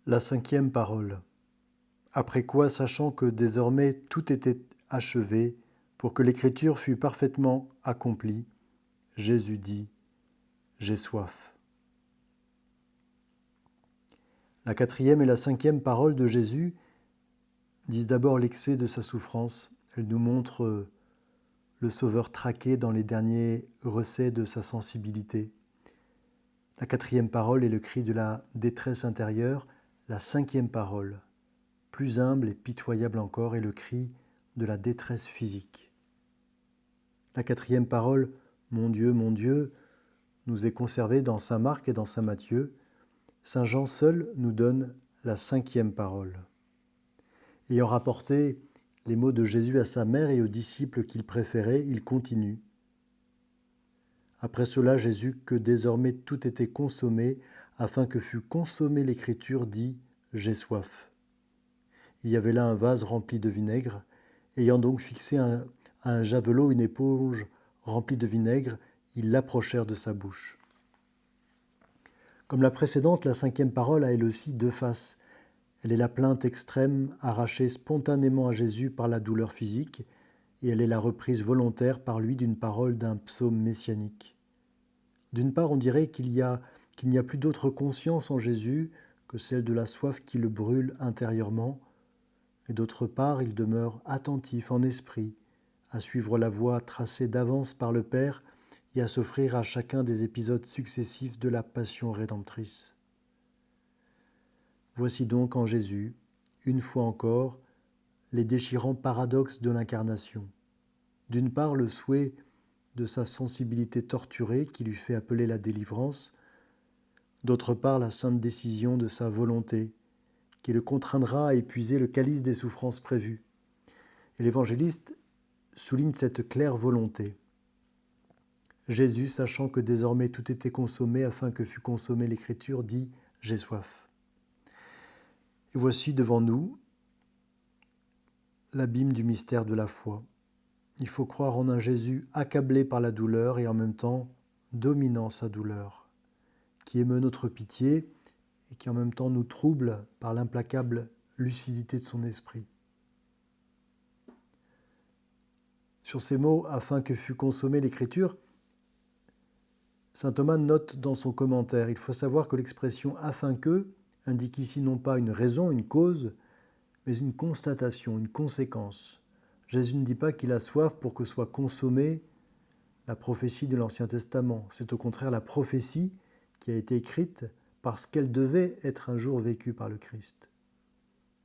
La cinquième parole. Après quoi, sachant que désormais tout était achevé, pour que l'écriture fût parfaitement accomplie, Jésus dit : J'ai soif. La quatrième et la cinquième parole de Jésus disent d'abord l'excès de sa souffrance. Elles nous montrent le Sauveur traqué dans les derniers recès de sa sensibilité. La quatrième parole est le cri de la détresse intérieure. La cinquième parole, plus humble et pitoyable encore, est le cri de la détresse physique. La quatrième parole, mon Dieu, nous est conservée dans saint Marc et dans saint Matthieu. Saint Jean seul nous donne la cinquième parole. Ayant rapporté les mots de Jésus à sa mère et aux disciples qu'il préférait, il continue. Après cela, Jésus, que désormais tout était consommé, afin que fût consommée l'Écriture, dit : J'ai soif. Il y avait là un vase rempli de vinaigre. Ayant donc fixé à un javelot une éponge remplie de vinaigre, ils l'approchèrent de sa bouche. Comme la précédente, la cinquième parole a elle aussi deux faces. Elle est la plainte extrême arrachée spontanément à Jésus par la douleur physique, et elle est la reprise volontaire par lui d'une parole d'un psaume messianique. D'une part, on dirait qu'il n'y a plus d'autre conscience en Jésus que celle de la soif qui le brûle intérieurement, et d'autre part, il demeure attentif en esprit à suivre la voie tracée d'avance par le Père et à s'offrir à chacun des épisodes successifs de la passion rédemptrice. Voici donc en Jésus, une fois encore, les déchirants paradoxes de l'incarnation. D'une part, le souhait de sa sensibilité torturée qui lui fait appeler la délivrance, d'autre part, la sainte décision de sa volonté qui le contraindra à épuiser le calice des souffrances prévues. Et l'évangéliste souligne cette claire volonté. Jésus, sachant que désormais tout était consommé afin que fût consommée l'Écriture, dit « J'ai soif ». Et voici devant nous l'abîme du mystère de la foi. Il faut croire en un Jésus accablé par la douleur et en même temps dominant sa douleur, qui émeut notre pitié et qui en même temps nous trouble par l'implacable lucidité de son esprit. Sur ces mots, afin que fût consommée l'Écriture, saint Thomas note dans son commentaire, il faut savoir que l'expression « afin que » indique ici non pas une raison, une cause, mais une constatation, une conséquence. Jésus ne dit pas qu'il a soif pour que soit consommée la prophétie de l'Ancien Testament. C'est au contraire la prophétie qui a été écrite parce qu'elle devait être un jour vécue par le Christ.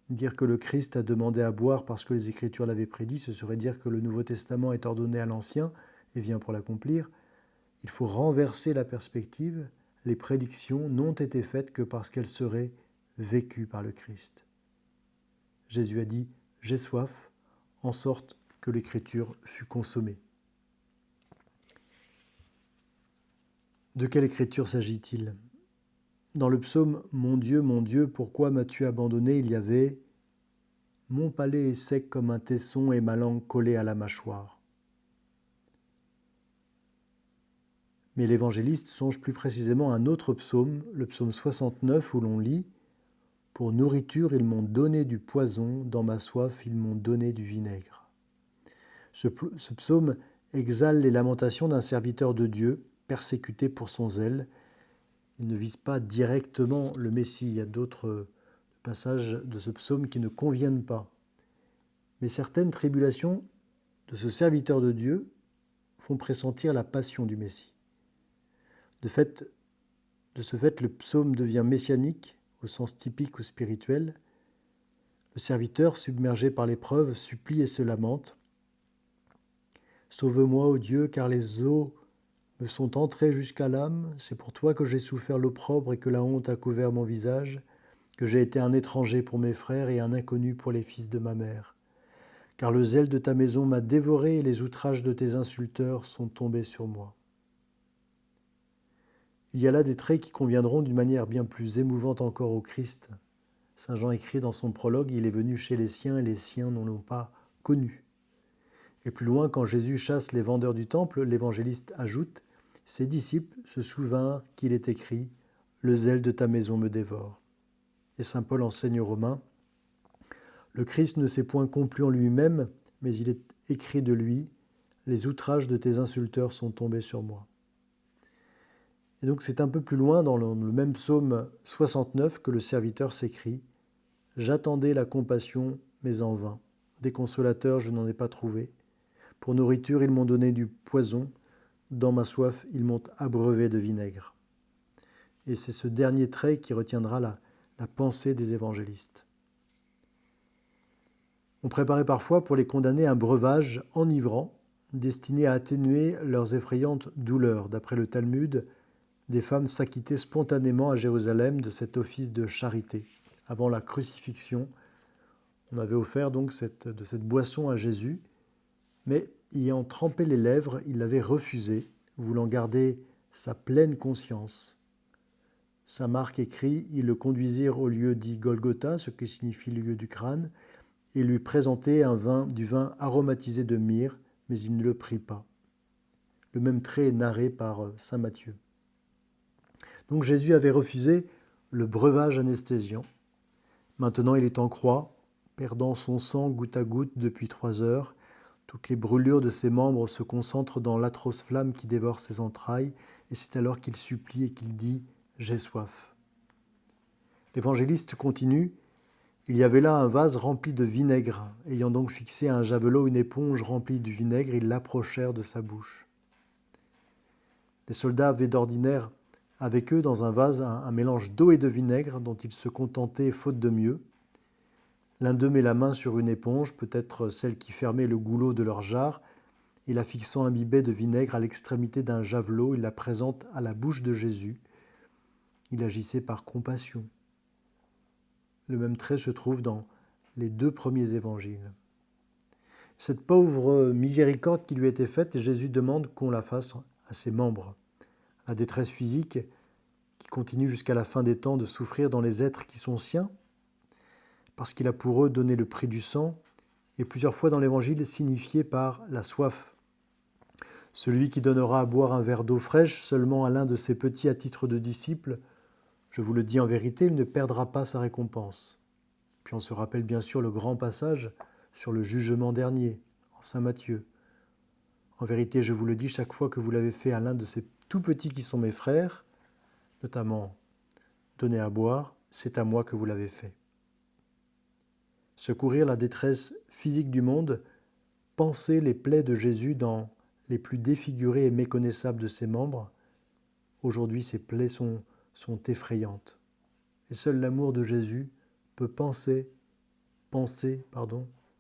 Dire que le Christ a demandé à boire parce que les Écritures l'avaient prédit, ce serait dire que le Nouveau Testament est ordonné à l'Ancien et vient pour l'accomplir. Il faut renverser la perspective. Les prédictions n'ont été faites que parce qu'elles seraient vécues par le Christ. Jésus a dit « J'ai soif », en sorte que l'Écriture fût consommée. De quelle Écriture s'agit-il ? Dans le psaume « Mon Dieu, pourquoi m'as-tu abandonné ?» il y avait « Mon palais est sec comme un tesson et ma langue collée à la mâchoire ». Mais l'évangéliste songe plus précisément à un autre psaume, le psaume 69, où l'on lit « Pour nourriture, ils m'ont donné du poison, dans ma soif, ils m'ont donné du vinaigre ». Ce psaume exhale les lamentations d'un serviteur de Dieu, persécuté pour son zèle. Il ne vise pas directement le Messie. Il y a d'autres passages de ce psaume qui ne conviennent pas. Mais certaines tribulations de ce serviteur de Dieu font pressentir la passion du Messie. De ce fait, le psaume devient messianique, au sens typique ou spirituel. Le serviteur, submergé par l'épreuve, supplie et se lamente. « Sauve-moi, ô Dieu, car les eaux me sont entrées jusqu'à l'âme. C'est pour toi que j'ai souffert l'opprobre et que la honte a couvert mon visage, que j'ai été un étranger pour mes frères et un inconnu pour les fils de ma mère. Car le zèle de ta maison m'a dévoré et les outrages de tes insulteurs sont tombés sur moi. » Il y a là des traits qui conviendront d'une manière bien plus émouvante encore au Christ. Saint Jean écrit dans son prologue, « Il est venu chez les siens et les siens ne l'ont pas connu ». Et plus loin, quand Jésus chasse les vendeurs du temple, l'évangéliste ajoute, « Ses disciples se souvinrent qu'il est écrit, le zèle de ta maison me dévore ». Et saint Paul enseigne aux Romains, « Le Christ ne s'est point complu en lui-même, mais il est écrit de lui, les outrages de tes insulteurs sont tombés sur moi ». Et donc c'est un peu plus loin, dans le même psaume 69, que le serviteur s'écrie « J'attendais la compassion, mais en vain. Des consolateurs, je n'en ai pas trouvé. Pour nourriture, ils m'ont donné du poison. Dans ma soif, ils m'ont abreuvé de vinaigre. » Et c'est ce dernier trait qui retiendra la pensée des évangélistes. On préparait parfois pour les condamnés un breuvage enivrant, destiné à atténuer leurs effrayantes douleurs. D'après le Talmud, des femmes s'acquittaient spontanément à Jérusalem de cet office de charité. Avant la crucifixion, on avait offert donc de cette boisson à Jésus, mais ayant trempé les lèvres, il l'avait refusée, voulant garder sa pleine conscience. Saint Marc écrit, ils le conduisirent au lieu dit Golgotha, ce qui signifie le lieu du crâne, et lui présentaient du vin aromatisé de myrrhe, mais il ne le prit pas. Le même trait est narré par saint Matthieu. Donc Jésus avait refusé le breuvage anesthésiant. Maintenant il est en croix, perdant son sang goutte à goutte depuis 3 heures. Toutes les brûlures de ses membres se concentrent dans l'atroce flamme qui dévore ses entrailles, et c'est alors qu'il supplie et qu'il dit « J'ai soif ». L'évangéliste continue « Il y avait là un vase rempli de vinaigre. Ayant donc fixé à un javelot une éponge remplie du vinaigre, ils l'approchèrent de sa bouche. » Les soldats avaient d'ordinaire avec eux dans un vase un mélange d'eau et de vinaigre dont ils se contentaient faute de mieux. L'un d'eux met la main sur une éponge, peut-être celle qui fermait le goulot de leur jarre, et la fixant imbibée de vinaigre à l'extrémité d'un javelot, il la présente à la bouche de Jésus. Il agissait par compassion. Le même trait se trouve dans les 2 premiers évangiles. Cette pauvre miséricorde qui lui était faite, Jésus demande qu'on la fasse à ses membres. La détresse physique qui continue jusqu'à la fin des temps de souffrir dans les êtres qui sont siens, parce qu'il a pour eux donné le prix du sang, et plusieurs fois dans l'Évangile signifié par la soif. Celui qui donnera à boire un verre d'eau fraîche seulement à l'un de ses petits à titre de disciple, je vous le dis en vérité, il ne perdra pas sa récompense. Puis on se rappelle bien sûr le grand passage sur le jugement dernier, en saint Matthieu. En vérité, je vous le dis, chaque fois que vous l'avez fait à l'un de ces tout petits qui sont mes frères, notamment donner à boire, c'est à moi que vous l'avez fait. Secourir la détresse physique du monde, penser les plaies de Jésus dans les plus défigurés et méconnaissables de ses membres. Aujourd'hui, ces plaies sont effrayantes. Et seul l'amour de Jésus peut penser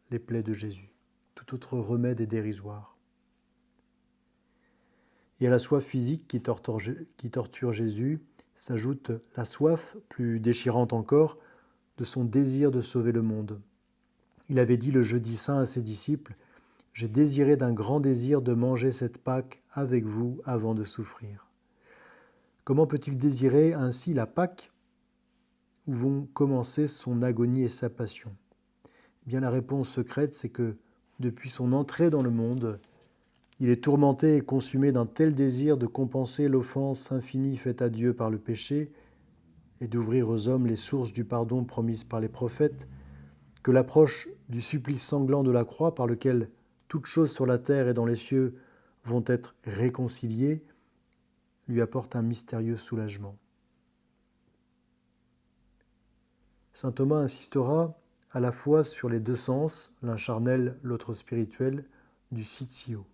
les plaies de Jésus. Tout autre remède est dérisoire. Et à la soif physique qui torture Jésus s'ajoute la soif, plus déchirante encore, de son désir de sauver le monde. Il avait dit le jeudi saint à ses disciples, « J'ai désiré d'un grand désir de manger cette Pâque avec vous avant de souffrir. » Comment peut-il désirer ainsi la Pâque où vont commencer son agonie et sa passion ? Eh bien, la réponse secrète, c'est que depuis son entrée dans le monde, il est tourmenté et consumé d'un tel désir de compenser l'offense infinie faite à Dieu par le péché et d'ouvrir aux hommes les sources du pardon promises par les prophètes, que l'approche du supplice sanglant de la croix par lequel toutes choses sur la terre et dans les cieux vont être réconciliées, lui apporte un mystérieux soulagement. Saint Thomas insistera à la fois sur les 2 sens, l'un charnel, l'autre spirituel, du sitio.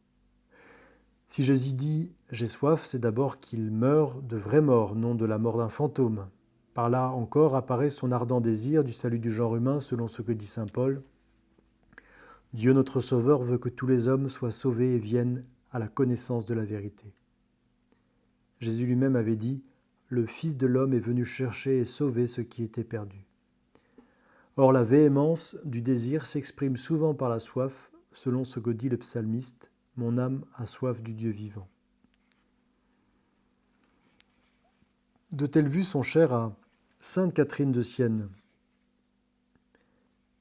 Si Jésus dit « j'ai soif », c'est d'abord qu'il meurt de vraie mort, non de la mort d'un fantôme. Par là encore apparaît son ardent désir du salut du genre humain, selon ce que dit saint Paul. « Dieu notre Sauveur veut que tous les hommes soient sauvés et viennent à la connaissance de la vérité. » Jésus lui-même avait dit « Le Fils de l'homme est venu chercher et sauver ce qui était perdu. » Or, la véhémence du désir s'exprime souvent par la soif, selon ce que dit le psalmiste. Mon âme a soif du Dieu vivant. De telles vues sont chères à sainte Catherine de Sienne.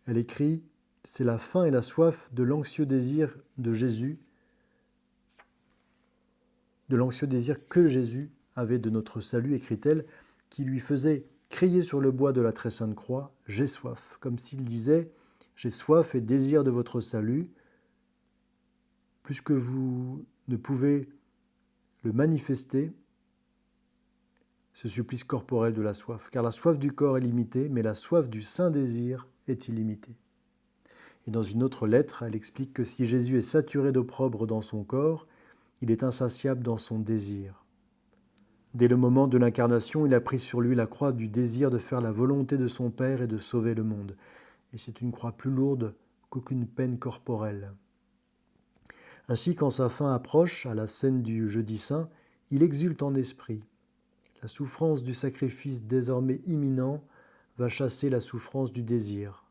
Elle écrit « C'est la faim et la soif de l'anxieux désir de Jésus, de l'anxieux désir que Jésus avait de notre salut, écrit-elle, qui lui faisait crier sur le bois de la très sainte croix « J'ai soif », comme s'il disait « J'ai soif et désir de votre salut, plus que vous ne pouvez le manifester, ce supplice corporel de la soif. Car la soif du corps est limitée, mais la soif du saint désir est illimitée. » Et dans une autre lettre, elle explique que si Jésus est saturé d'opprobre dans son corps, il est insatiable dans son désir. Dès le moment de l'incarnation, il a pris sur lui la croix du désir de faire la volonté de son Père et de sauver le monde. Et c'est une croix plus lourde qu'aucune peine corporelle. Ainsi, quand sa fin approche, à la scène du Jeudi Saint, il exulte en esprit. La souffrance du sacrifice désormais imminent va chasser la souffrance du désir.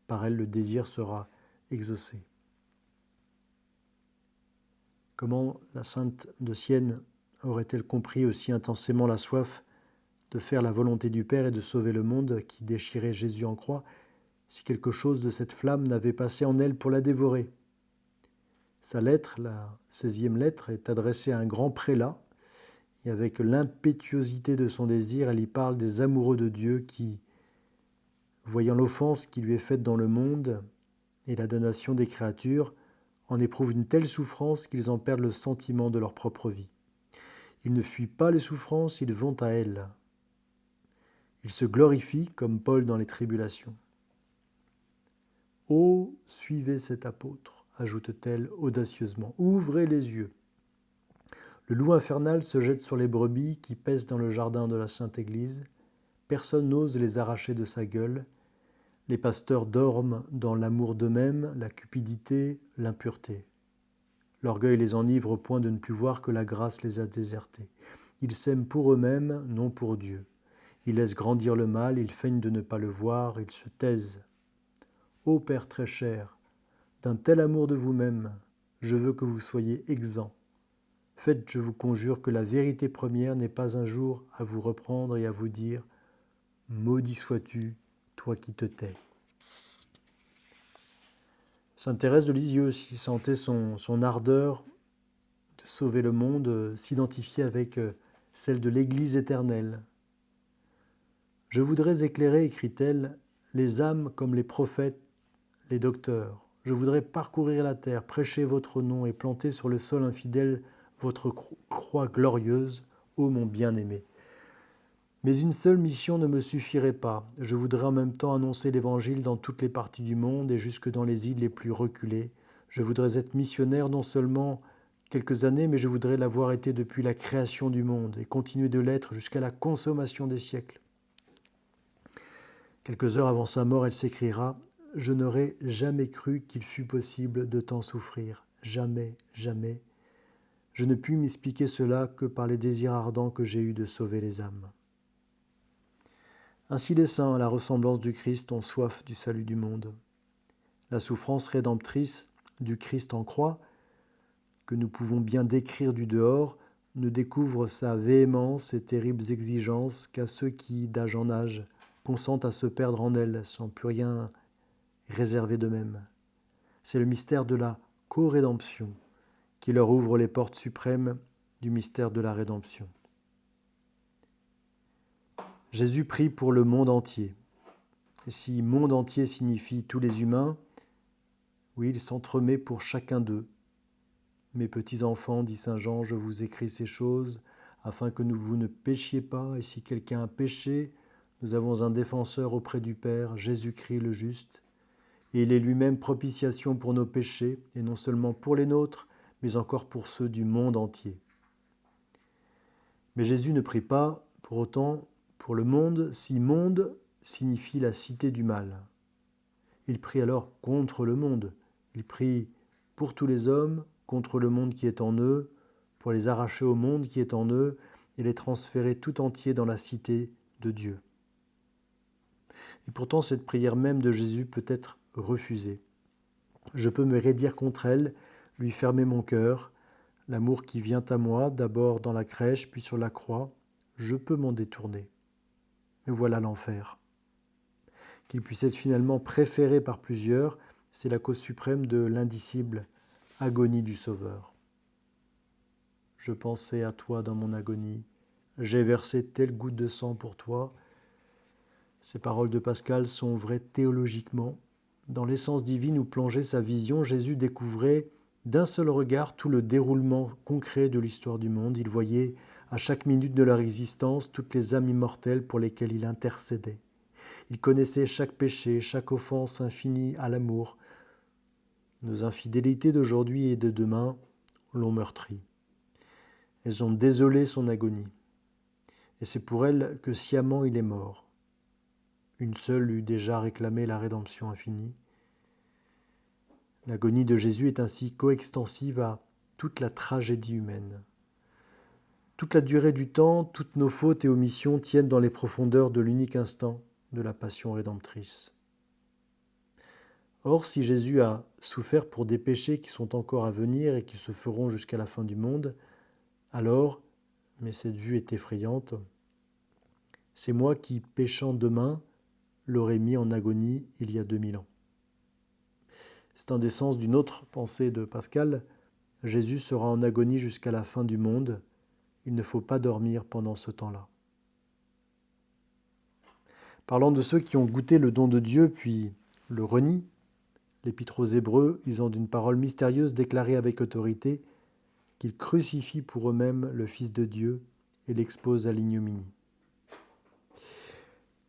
Par elle, le désir sera exaucé. Comment la sainte de Sienne aurait-elle compris aussi intensément la soif de faire la volonté du Père et de sauver le monde qui déchirait Jésus en croix, si quelque chose de cette flamme n'avait passé en elle pour la dévorer? Sa lettre, la 16e lettre, est adressée à un grand prélat, et avec l'impétuosité de son désir, elle y parle des amoureux de Dieu qui, voyant l'offense qui lui est faite dans le monde et la damnation des créatures, en éprouvent une telle souffrance qu'ils en perdent le sentiment de leur propre vie. Ils ne fuient pas les souffrances, ils vont à elles. Ils se glorifient comme Paul dans les tribulations. « Oh, suivez cet apôtre », ajoute-t-elle audacieusement, « ouvrez les yeux. Le loup infernal se jette sur les brebis qui paissent dans le jardin de la Sainte Église. Personne n'ose les arracher de sa gueule. Les pasteurs dorment dans l'amour d'eux-mêmes, la cupidité, l'impureté. L'orgueil les enivre au point de ne plus voir que la grâce les a désertés. Ils s'aiment pour eux-mêmes, non pour Dieu. Ils laissent grandir le mal, ils feignent de ne pas le voir, ils se taisent. Ô Père très cher, d'un tel amour de vous-même, je veux que vous soyez exempts. Faites, je vous conjure, que la vérité première n'ait pas un jour à vous reprendre et à vous dire « Maudit sois-tu, toi qui te tais ». Sainte Thérèse de Lisieux aussi sentait son ardeur de sauver le monde, s'identifier avec celle de l'Église éternelle. « Je voudrais éclairer, écrit-elle, les âmes comme les prophètes, les docteurs. Je voudrais parcourir la terre, prêcher votre nom et planter sur le sol infidèle votre croix glorieuse, ô mon bien-aimé. Mais une seule mission ne me suffirait pas. Je voudrais en même temps annoncer l'Évangile dans toutes les parties du monde et jusque dans les îles les plus reculées. Je voudrais être missionnaire non seulement quelques années, mais je voudrais l'avoir été depuis la création du monde et continuer de l'être jusqu'à la consommation des siècles. » Quelques heures avant sa mort, elle s'écriera « Je n'aurais jamais cru qu'il fût possible de tant souffrir. Jamais, jamais. Je ne puis m'expliquer cela que par les désirs ardents que j'ai eus de sauver les âmes. » Ainsi les saints, à la ressemblance du Christ, ont soif du salut du monde. La souffrance rédemptrice du Christ en croix, que nous pouvons bien décrire du dehors, ne découvre sa véhémence et terribles exigences qu'à ceux qui, d'âge en âge, consentent à se perdre en elle sans plus rien réserver d'eux-mêmes. C'est le mystère de la co-rédemption qui leur ouvre les portes suprêmes du mystère de la rédemption. Jésus prie pour le monde entier. Et si monde entier signifie tous les humains, oui, il s'entremet pour chacun d'eux. Mes petits enfants, dit saint Jean, je vous écris ces choses afin que vous ne péchiez pas. Et si quelqu'un a péché, nous avons un défenseur auprès du Père, Jésus-Christ le juste. Et il est lui-même propitiation pour nos péchés, et non seulement pour les nôtres, mais encore pour ceux du monde entier. Mais Jésus ne prie pas, pour autant, pour le monde, si monde signifie la cité du mal. Il prie alors contre le monde. Il prie pour tous les hommes, contre le monde qui est en eux, pour les arracher au monde qui est en eux et les transférer tout entier dans la cité de Dieu. Et pourtant, cette prière même de Jésus peut être refusée. Je peux me raidir contre elle, lui fermer mon cœur. L'amour qui vient à moi, d'abord dans la crèche, puis sur la croix, je peux m'en détourner. Mais voilà l'enfer. Qu'il puisse être finalement préféré par plusieurs, c'est la cause suprême de l'indicible agonie du Sauveur. Je pensais à toi dans mon agonie, j'ai versé telle goutte de sang pour toi. Ces paroles de Pascal sont vraies théologiquement. Dans l'essence divine où plongeait sa vision, Jésus découvrait d'un seul regard tout le déroulement concret de l'histoire du monde. Il voyait à chaque minute de leur existence toutes les âmes immortelles pour lesquelles il intercédait. Il connaissait chaque péché, chaque offense infinie à l'amour. Nos infidélités d'aujourd'hui et de demain l'ont meurtri. Elles ont désolé son agonie. Et c'est pour elles que sciemment il est mort. Une seule eût déjà réclamé la rédemption infinie. L'agonie de Jésus est ainsi coextensive à toute la tragédie humaine. Toute la durée du temps, toutes nos fautes et omissions tiennent dans les profondeurs de l'unique instant de la passion rédemptrice. Or, si Jésus a souffert pour des péchés qui sont encore à venir et qui se feront jusqu'à la fin du monde, alors, mais cette vue est effrayante, c'est moi qui, péchant demain, l'aurais mis en agonie il y a 2000 ans. C'est un des sens d'une autre pensée de Pascal. Jésus sera en agonie jusqu'à la fin du monde. Il ne faut pas dormir pendant ce temps-là. Parlant de ceux qui ont goûté le don de Dieu puis le renient, l'Épître aux Hébreux, usant d'une parole mystérieuse déclarée avec autorité, qu'ils crucifient pour eux-mêmes le Fils de Dieu et l'exposent à l'ignominie.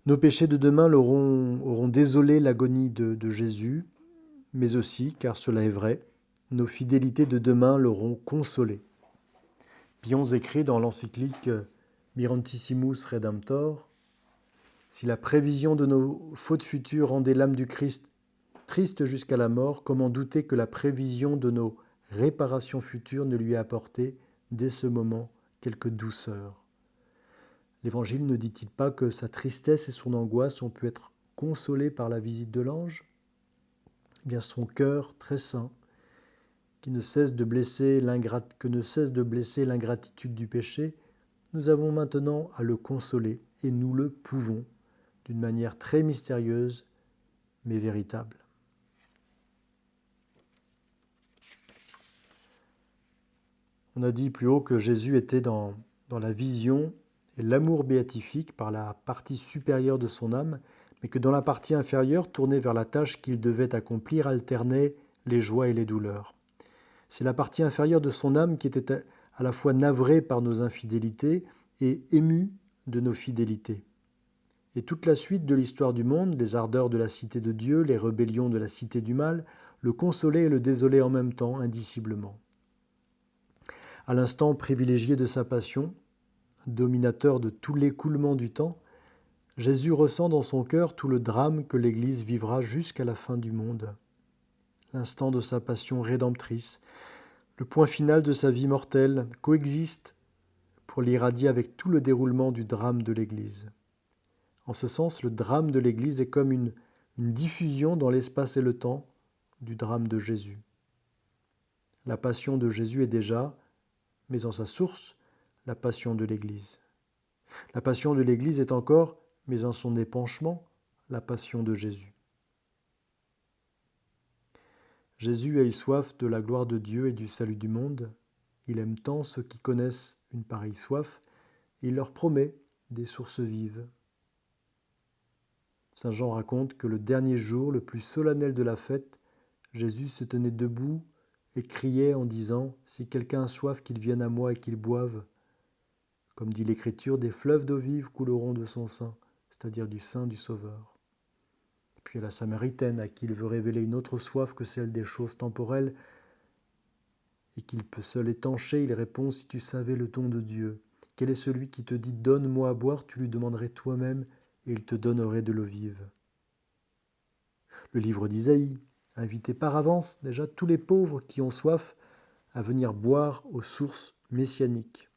Nos péchés de demain auront désolé l'agonie de Jésus, mais aussi, car cela est vrai, nos fidélités de demain l'auront consolé. Pion écrit dans l'encyclique Mirantissimus Redemptor, « Si la prévision de nos fautes futures rendait l'âme du Christ triste jusqu'à la mort, comment douter que la prévision de nos réparations futures ne lui ait apporté, dès ce moment, quelque douceur ?» L'Évangile ne dit-il pas que sa tristesse et son angoisse ont pu être consolées par la visite de l'ange ? Eh bien, son cœur très saint, que ne cesse de blesser l'ingratitude du péché, nous avons maintenant à le consoler, et nous le pouvons, d'une manière très mystérieuse, mais véritable. On a dit plus haut que Jésus était dans la vision et l'amour béatifique par la partie supérieure de son âme, mais que dans la partie inférieure, tournée vers la tâche qu'il devait accomplir, alternaient les joies et les douleurs. C'est la partie inférieure de son âme qui était à la fois navrée par nos infidélités et émue de nos fidélités. Et toute la suite de l'histoire du monde, les ardeurs de la cité de Dieu, les rébellions de la cité du mal, le consolaient et le désolaient en même temps, indiciblement. À l'instant privilégié de sa passion, dominateur de tout l'écoulement du temps, Jésus ressent dans son cœur tout le drame que l'Église vivra jusqu'à la fin du monde. L'instant de sa passion rédemptrice, le point final de sa vie mortelle, coexiste pour l'irradier avec tout le déroulement du drame de l'Église. En ce sens, le drame de l'Église est comme une diffusion dans l'espace et le temps du drame de Jésus. La passion de Jésus est déjà, mais en sa source, la passion de l'Église. La passion de l'Église est encore, mais en son épanchement, la passion de Jésus. Jésus a eu soif de la gloire de Dieu et du salut du monde. Il aime tant ceux qui connaissent une pareille soif, et il leur promet des sources vives. Saint Jean raconte que le dernier jour, le plus solennel de la fête, Jésus se tenait debout et criait en disant « Si quelqu'un a soif, qu'il vienne à moi et qu'il boive. » Comme dit l'Écriture, des fleuves d'eau vive couleront de son sein, c'est-à-dire du sein du Sauveur. Puis à la Samaritaine, à qui il veut révéler une autre soif que celle des choses temporelles, et qu'il peut seul étancher, il répond « Si tu savais le don de Dieu, quel est celui qui te dit « Donne-moi à boire », tu lui demanderais toi-même, et il te donnerait de l'eau vive. » Le livre d'Isaïe, invité par avance déjà tous les pauvres qui ont soif à venir boire aux sources messianiques.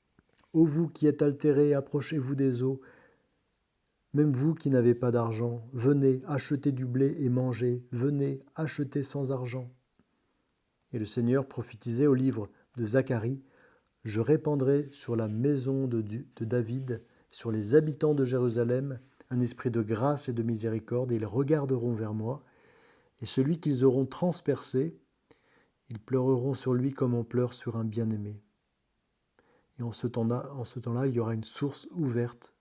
« Ô vous qui êtes altérés, approchez-vous des eaux. Même vous qui n'avez pas d'argent, venez acheter du blé et mangez, venez acheter sans argent. » Et le Seigneur prophétisait au livre de Zacharie, « Je répandrai sur la maison de David, sur les habitants de Jérusalem, un esprit de grâce et de miséricorde, et ils regarderont vers moi, et celui qu'ils auront transpercé, ils pleureront sur lui comme on pleure sur un bien-aimé. Et en ce temps-là, il y aura une source ouverte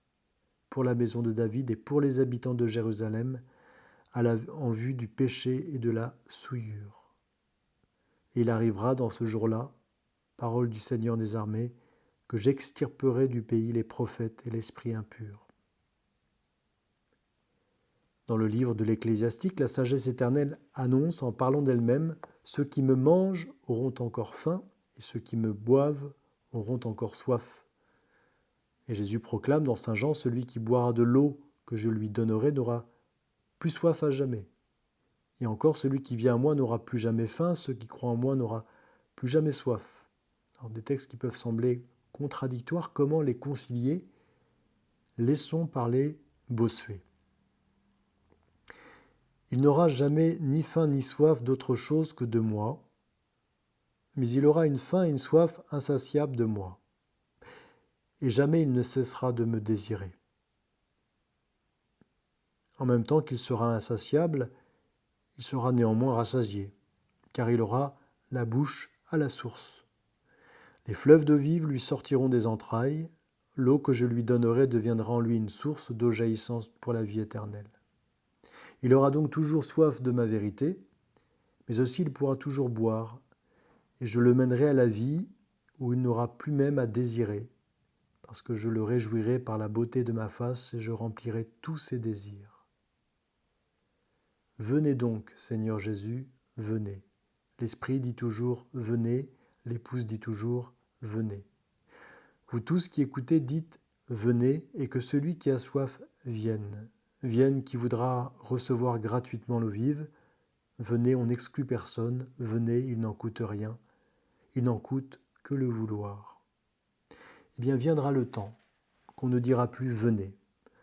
pour la maison de David et pour les habitants de Jérusalem, en vue du péché et de la souillure. Et il arrivera dans ce jour-là, parole du Seigneur des armées, que j'extirperai du pays les prophètes et l'esprit impur. Dans le livre de l'Ecclésiastique, la sagesse éternelle annonce en parlant d'elle-même « Ceux qui me mangent auront encore faim, et ceux qui me boivent auront encore soif. » Et Jésus proclame dans Saint Jean « Celui qui boira de l'eau que je lui donnerai n'aura plus soif à jamais. Et encore, celui qui vient à moi n'aura plus jamais faim, ceux qui croient en moi n'aura plus jamais soif. » Alors, des textes qui peuvent sembler contradictoires, comment les concilier? Laissons parler Bossuet. Il n'aura jamais ni faim ni soif d'autre chose que de moi, mais il aura une faim et une soif insatiables de moi, et jamais il ne cessera de me désirer. En même temps qu'il sera insatiable, il sera néanmoins rassasié, car il aura la bouche à la source. Les fleuves d'eau vive lui sortiront des entrailles, l'eau que je lui donnerai deviendra en lui une source d'eau jaillissante pour la vie éternelle. Il aura donc toujours soif de ma vérité, mais aussi il pourra toujours boire, et je le mènerai à la vie où il n'aura plus même à désirer, parce que je le réjouirai par la beauté de ma face et je remplirai tous ses désirs. Venez donc, Seigneur Jésus, venez. L'Esprit dit toujours « venez », l'épouse dit toujours « venez ». Vous tous qui écoutez, dites « venez » et que celui qui a soif vienne. Vienne qui voudra recevoir gratuitement l'eau vive. Venez, on n'exclut personne. Venez, il n'en coûte rien. Il n'en coûte que le vouloir. Eh bien, viendra le temps qu'on ne dira plus « venez ».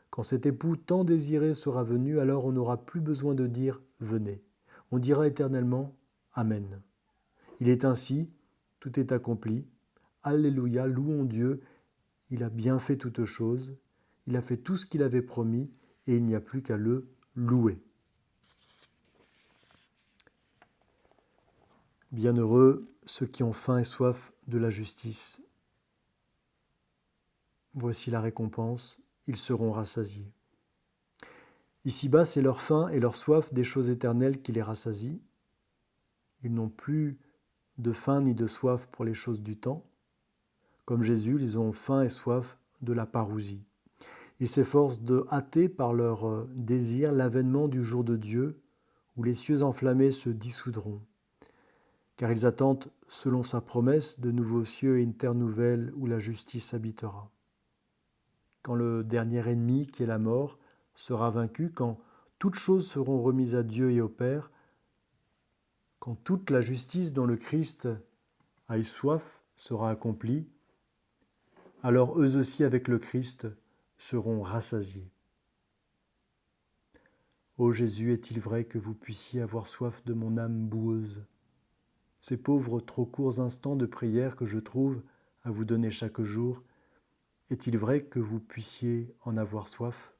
Quand cet époux tant désiré sera venu, alors on n'aura plus besoin de dire « venez ». On dira éternellement « Amen ». Il est ainsi, tout est accompli. Alléluia, louons Dieu. Il a bien fait toutes choses. Il a fait tout ce qu'il avait promis et il n'y a plus qu'à le louer. Bienheureux ceux qui ont faim et soif de la justice. Voici la récompense, ils seront rassasiés. Ici-bas, c'est leur faim et leur soif des choses éternelles qui les rassasient. Ils n'ont plus de faim ni de soif pour les choses du temps. Comme Jésus, ils ont faim et soif de la parousie. Ils s'efforcent de hâter par leur désir l'avènement du jour de Dieu, où les cieux enflammés se dissoudront. Car ils attendent, selon sa promesse, de nouveaux cieux et une terre nouvelle où la justice habitera. Quand le dernier ennemi, qui est la mort, sera vaincu, quand toutes choses seront remises à Dieu et au Père, quand toute la justice dont le Christ a eu soif sera accomplie, alors eux aussi avec le Christ seront rassasiés. Ô Jésus, est-il vrai que vous puissiez avoir soif de mon âme boueuse? Ces pauvres trop courts instants de prière que je trouve à vous donner chaque jour, est-il vrai que vous puissiez en avoir soif?